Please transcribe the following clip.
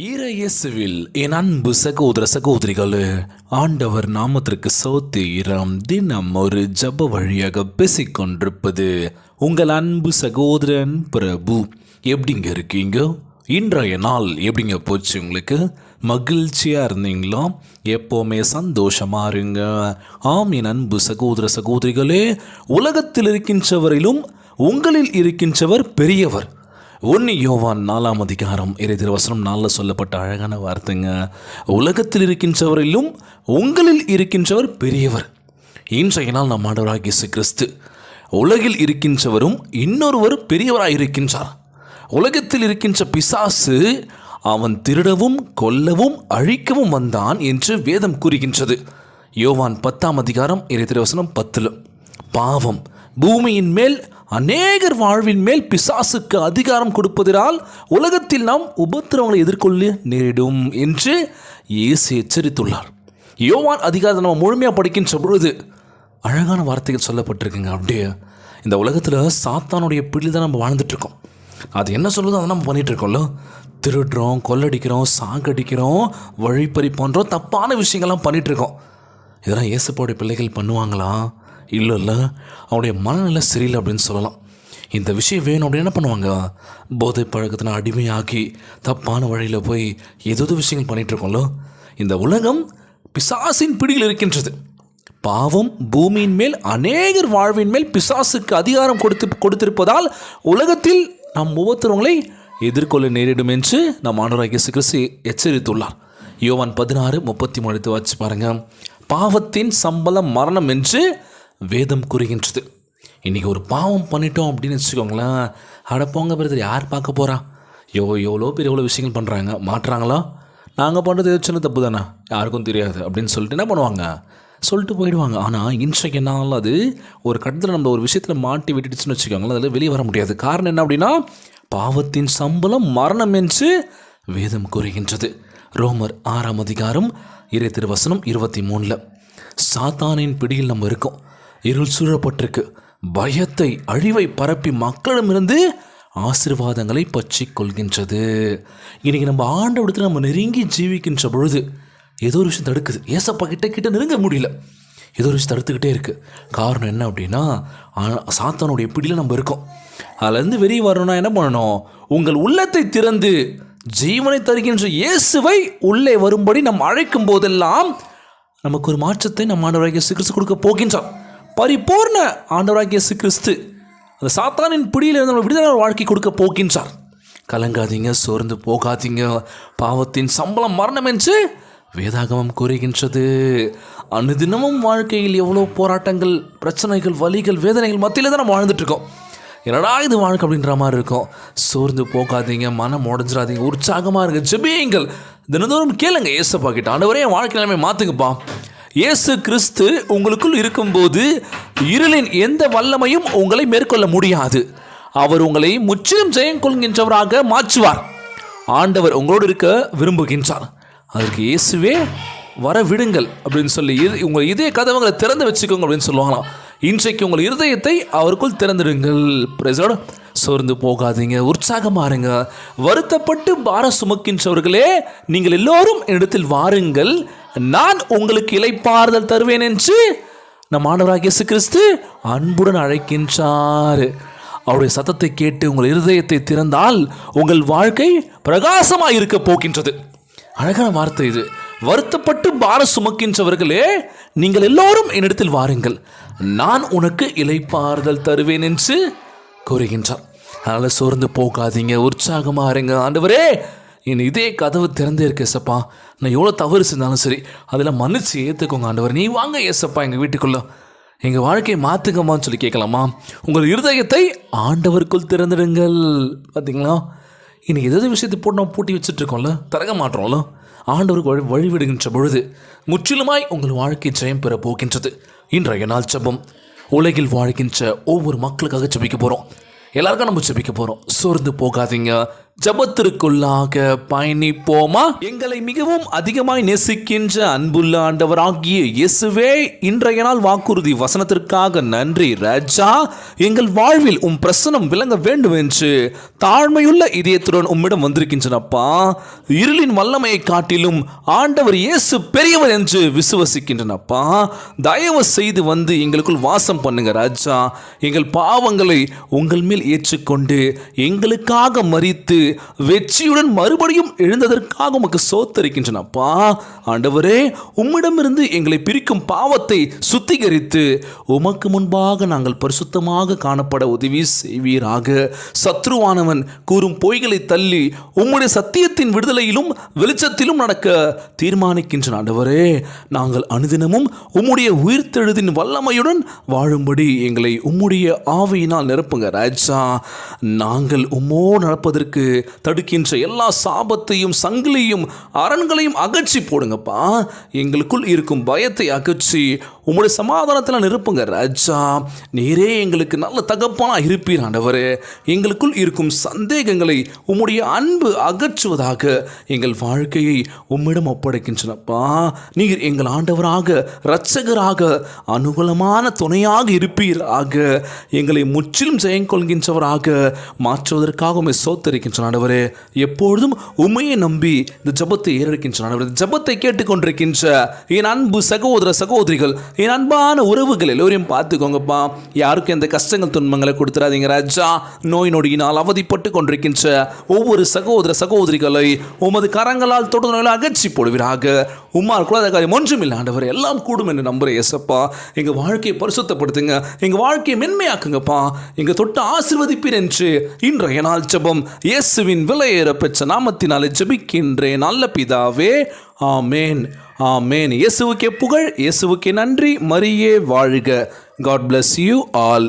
இயேசுவில் என் அன்பு சகோதர சகோதரிகளே, ஆண்டவர் நாமத்திற்கு ஸ்தோத்திரம். தினம் ஒரு ஜப வழியாக பேசிக்கொண்டிருப்பது உங்கள் அன்பு சகோதரன் பிரபு. எப்படிங்க இருக்கீங்க? இன்றைய நாள் எப்படிங்க போச்சு? உங்களுக்கு மகிழ்ச்சியாக இருந்தீங்களா? எப்போவுமே சந்தோஷமாக இருங்க. ஆம், என் அன்பு சகோதர சகோதரிகளே, உலகத்தில் இருக்கின்றவரிலும் உங்களில் இருக்கின்றவர் பெரியவர். 1 யோவான் 4ஆம் அதிகாரம் 4 சொல்லப்பட்ட அழகான வார்த்தைங்க. உலகத்தில் இருக்கின்றவரிலும் உங்களில் இருக்கின்றவர் பெரியவர். இன்றைய நாள் நம் ஆண்டவராகிய இயேசு கிறிஸ்து உலகில் இருக்கின்றவரும் இன்னொருவர் பெரியவராக இருக்கின்றார். உலகத்தில் இருக்கின்ற பிசாசு அவன் திருடவும் கொல்லவும் அழிக்கவும் வந்தான் என்று வேதம் கூறுகின்றது. யோவான் 10ஆம் அதிகாரம் 10 பாவம் பூமியின் மேல் அநேகர் வாழ்வின் மேல் பிசாசுக்கு அதிகாரம் கொடுப்பதால் உலகத்தில் நாம் உபத்திரவங்களை எதிர்கொள்ள நேரிடும் என்று இயேசு எச்சரித்துள்ளார். யோவான் அதிகாரத்தை நம்ம முழுமையாக படிக்கின்ற பொழுது அழகான வார்த்தைகள் சொல்லப்பட்டிருக்குங்க. அப்படியே இந்த உலகத்தில் சாத்தானுடைய பிடியில் தான் நம்ம வாழ்ந்துட்டுருக்கோம். அது என்ன சொல்லுதோ அதை நம்ம பண்ணிகிட்ருக்கோம்ல. திருடுறோம், கொள்ளடிக்கிறோம், சாகடிக்கிறோம், வழிப்பறி போன்றோம் தப்பான விஷயங்கள்லாம் பண்ணிகிட்ருக்கோம். இதெல்லாம் இயேசுவோடைய பிள்ளைகள் பண்ணுவாங்களா? இல்லை, அவனுடைய மனநிலை சரியில்லை அப்படின்னு சொல்லலாம். இந்த விஷயம் வேணும் அப்படின்னு என்ன பண்ணுவாங்க? போதை பழக்கத்தின அடிமையாகி தப்பான வழியில் போய் ஏதோ விஷயங்கள் பண்ணிகிட்ருக்கோம்ல. இந்த உலகம் பிசாசின் பிடியில் இருக்கின்றது. பாவம் பூமியின் மேல் அநேகர் வாழ்வின் மேல் பிசாசுக்கு அதிகாரம் கொடுத்திருப்பதால் உலகத்தில் நம் ஒவ்வொருத்தவங்களை எதிர்கொள்ள நேரிடும் என்று நம் ஆண்டவராகிய இயேசு கிறிஸ்து எச்சரித்துள்ளார். யோவான் 16:33 வச்சு பாருங்க. பாவத்தின் சம்பளம் மரணம் என்று வேதம் கூறுகின்றது. இன்றைக்கி ஒரு பாவம் பண்ணிட்டோம் அப்படின்னு வச்சுக்கோங்களேன், அடப்போங்க பிரதர், யார் பார்க்க போகிறா? எவ்வளோ பேர் எவ்வளோ விஷயங்கள் பண்ணுறாங்க, மாட்டுறாங்களா? நாங்கள் பண்ணுறது எது சின்ன தப்பு தானே, யாருக்கும் தெரியாது அப்படின்னு சொல்லிட்டு என்ன பண்ணுவாங்க, சொல்லிட்டு போயிடுவாங்க. ஆனால் இன்றைக்கு நாள் அது ஒரு கட்டத்தில் நம்ம ஒரு விஷயத்தில் மாட்டி விட்டுடுச்சுன்னு வச்சுக்கோங்களேன், அதில் வெளியே வர முடியாது. காரணம் என்ன அப்படின்னா, பாவத்தின் சம்பளம் மரணம் என்று வேதம் கூறுகின்றது. ரோமர் 6ஆம் அதிகாரம் 23 சாத்தானின் பிடியில் நம்ம இருக்கோம். இருள் சூழப்பட்டிருக்கு. பயத்தை அழிவை பரப்பி மக்களிடமிருந்து ஆசீர்வாதங்களை பற்றி கொள்கின்றது. இன்றைக்கி நம்ம ஆண்டவரிடத்தில் நம்ம நெருங்கி ஜீவிக்கின்ற பொழுது ஏதோ ஒரு விஷயம் தடுக்குது. ஏசப்பா கிட்ட நெருங்க முடியல, ஏதோ ஒரு விஷயம் தடுத்துக்கிட்டே இருக்குது. காரணம் என்ன அப்படின்னா, சாத்தானுடைய பிடியில் நம்ம இருக்கோம். அதுலேருந்து வெளியே வரணும்னா என்ன பண்ணணும்? உங்கள் உள்ளத்தை திறந்து ஜீவனை தருகின்ற இயேசுவை உள்ளே வரும்படி நம்ம அழைக்கும் போதெல்லாம் நமக்கு ஒரு மாற்றத்தை நம்ம ஆண்டவராகிய இயேசு கிறிஸ்து கொடுக்க போகின்றார். பரிபூர்ண ஆண்டவராகிய இயேசு கிறிஸ்து அந்த சாத்தானின் பிடியில் நம்ம விடுதலை வாழ்க்கை கொடுக்க போகின்றார். கலங்காதீங்க, சோர்ந்து போகாதீங்க. பாவத்தின் சம்பளம் மரணம் என்று வேதாகமம் கூறுகின்றது. அனுதினமும் வாழ்க்கையில் எவ்வளோ போராட்டங்கள், பிரச்சனைகள், வலிகள், வேதனைகள் மத்தியில் தான் நம்ம வாழ்ந்துட்டுருக்கோம். என்னடா இது வாழ்க்கை அப்படின்ற மாதிரி இருக்கும். சோர்ந்து போகாதீங்க, மனம் உடஞ்சிடாதீங்க, உற்சாகமாக இருங்க, ஜெபியுங்கள், தினந்தோறும் கேளுங்க ஏசப்பா கிட்ட, ஆண்டவரே என் வாழ்க்கை நிலைமை மாற்றுங்கப்பா. இயேசு கிறிஸ்து உங்களுக்குள் இருக்கும்போது இருளின் எந்த வல்லமையும் உங்களை மேற்கொள்ள முடியாது. அவர் உங்களை முற்றிலும் ஜெயம் கொள்கின்றவராக மாற்றுவார். ஆண்டவர் உங்களோடு இருக்க விரும்புகின்றார். அதற்கு இயேசுவே வர விடுங்கள் அப்படின்னு சொல்லி உங்கள் இதய கதவுகளை திறந்து வச்சுக்கோங்க அப்படின்னு சொல்லுவாங்களாம். இன்றைக்கு உங்கள் இருதயத்தை அவருக்குள் திறந்துடுங்கள். பிரேசோட சோர்ந்து போகாதீங்க, உற்சாகமாக இருங்க. வருத்தப்பட்டு பாரம் சுமக்கின்றவர்களே, நீங்கள் எல்லோரும் என்னிடத்தில் வாருங்கள், நான் உங்களுக்கு இளைப்பாறுதல் தருவேன் என்று நம் ஆண்டவராகிய இயேசு கிறிஸ்து அன்புடன் அழைக்கின்றார். அவருடைய சத்தத்தை கேட்டு உங்கள் இருதயத்தை திறந்தால் உங்கள் வாழ்க்கை பிரகாசமாக இருக்க போகின்றது. அழகான வார்த்தை இது. வருத்தப்பட்டு பாரம் சுமக்கின்றவர்களே, நீங்கள் எல்லோரும் என்னிடத்தில் வாருங்கள், நான் உனக்கு இளைப்பாறுதல் தருவேன் என்று கூறுகின்றார். அதனால் சோர்ந்து போகாதீங்க, உற்சாகமாக இருங்க. ஆண்டவரே, என் இதே கதவு திறந்தே இருக்கு ஏசப்பா, நான் எவ்வளோ தவறு செஞ்சாலும் சரி அதில் மன்னிச்சு ஏற்றுக்கோங்க ஆண்டவர், நீ வாங்க ஏசப்பா எங்கள் வீட்டுக்குள்ளே, எங்கள் வாழ்க்கையை மாற்றுங்கம்மான்னு சொல்லி கேட்கலாமா? உங்கள் இருதயத்தை ஆண்டவருக்குள் திறந்துடுங்கள். பார்த்தீங்களா, இன்னைக்கு ஏதாவது விஷயத்தை போட்டு நம்ம பூட்டி வச்சுட்ருக்கோம்ல, திறக்க மாட்டோம்ல. ஆண்டவருக்கு வழிவிடுகின்ற பொழுது முற்றிலுமாய் உங்கள் வாழ்க்கை ஜெயம் பெற போகின்றது. இன்றைய நாள் ஜெபம். உலகில் வாழ்கின்ற ஒவ்வொரு மக்களுக்காக ஜெபிக்க போகிறோம். எல்லாருக்கும் நம்ம ஜெபிக்க போகிறோம். சோர்ந்து போகாதீங்க, ஜபத்திற்குள்ளாக பயணிப்போமா. எங்களை மிகவும் அதிகமாய் நேசிக்கின்ற அன்புள்ள ஆண்டவராகிய இயேசுவே, இன்றைய நாள் வாக்குறுதி வசனத்திற்காக நன்றி ராஜா. எங்கள் வாழ்வில் உம் பிரசனம் விளங்க வேண்டும் என்று தாழ்மையுள்ள இதயத்துடன் உம்மிடம் வந்திருக்கின்றனப்பா. இருளின் வல்லமையை காட்டிலும் ஆண்டவர் இயேசு பெரியவர் என்று விசுவசிக்கின்றனப்பா. தயவு செய்து வந்து எங்களுக்குள் வாசம் பண்ணுங்க ராஜா. எங்கள் பாவங்களை உங்கள் மேல் ஏற்றுக்கொண்டு எங்களுக்காக மரித்து வெற்றியுடன் மறுபடியும் எழுந்ததற்காக உமக்கு சோத்தரிக்கின்றனப்பா. ஆண்டவரே, உம்மிடமிருந்து எங்களை பிரிக்கும் பாவத்தை சுத்திகரித்து உமக்கு முன்பாக நாங்கள் பரிசுத்தமாக காணப்பட உதவி செய்வீராக. சத்ருவானவன் கூறும் பொய்களை தள்ளி உம்முடைய சத்தியத்தின் விடுதலையிலும் வெளிச்சத்திலும் நடக்க தீர்மானிக்கின்றன. ஆண்டவரே, நாங்கள் அனுதினமும் உம்முடைய உயிர்த்தெழுதின் வல்லமையுடன் வாழும்படி எங்களை உம்முடைய ஆவியினால் நிரப்புங்க ராஜா. நாங்கள் உம்மோடு நடப்பதற்கு தடுக்கின்ற எல்லா சாபத்தையும் சங்கிலியும் அரண்களையும் அகற்றி போடுங்கப்பா. எங்களுக்குள் இருக்கும் பயத்தை அகற்றி உம்முடைய சமாதானத்தில் நிரப்புங்க ராஜா. நீரே எங்களுக்கு நல்ல தகப்பனா இருப்பீர் ஆண்டவரே. எங்களுக்குள் இருக்கும் சந்தேகங்களை உம்முடைய அன்பு அகற்றுவதாக எங்கள் வாழ்க்கையை உம்மிடம் ஒப்படைக்கின்றனப்பா. நீர் எங்கள் ஆண்டவராக இரட்சகராக அனுகூலமான துணையாக இருப்பீராக. எங்களை முற்றிலும் ஜெயம் கொள்கின்றவராக மாற்றுவதற்காக உம்மை சோத்தரிக்கின்ற ஆண்டவரே. எப்பொழுதும் உம்மையை நம்பி இந்த ஜபத்தை ஏறெடுக்கின்ற ஆண்டவரே. ஜபத்தை கேட்டுக்கொண்டிருக்கின்ற என் அன்பு சகோதர சகோதரிகள், என் அன்பான உறவுகள் எல்லோரையும் பார்த்துக்கோங்கப்பா. யாருக்கும் எந்த கஷ்டங்கள் துன்பங்களை கொடுத்துறாதீங்க ராஜா. நோய் நொடியினால் அவதிப்பட்டு கொண்டிருக்கின்ற ஒவ்வொரு சகோதர சகோதரிகளை உமது கரங்களால் தொடர்ந்து அகற்றி போடுவீராக. உம்மால் கூடாத காரியம் ஒன்றும் இல்லை ஆண்டவர், எல்லாம் கூடும் என்று நம்புகிறேன் இயேசப்பா. எங்கள் வாழ்க்கையை பரிசுத்தப்படுத்துங்க, எங்கள் வாழ்க்கையை மென்மையாக்குங்கப்பா. எங்கள் தொட்டு ஆசீர்வதிப்பீர் என்று இன்றைய நாள் ஜெபம் இயேசுவின் விலையேற பெற்ற நாமத்தினாலே ஜெபிக்கின்றேன் நல்ல பிதாவே, ஆமேன் ஆமேன். இயேசுவுக்கே புகழ், இயேசுவுக்கே நன்றி. மரியே வாழ்க. God bless you all.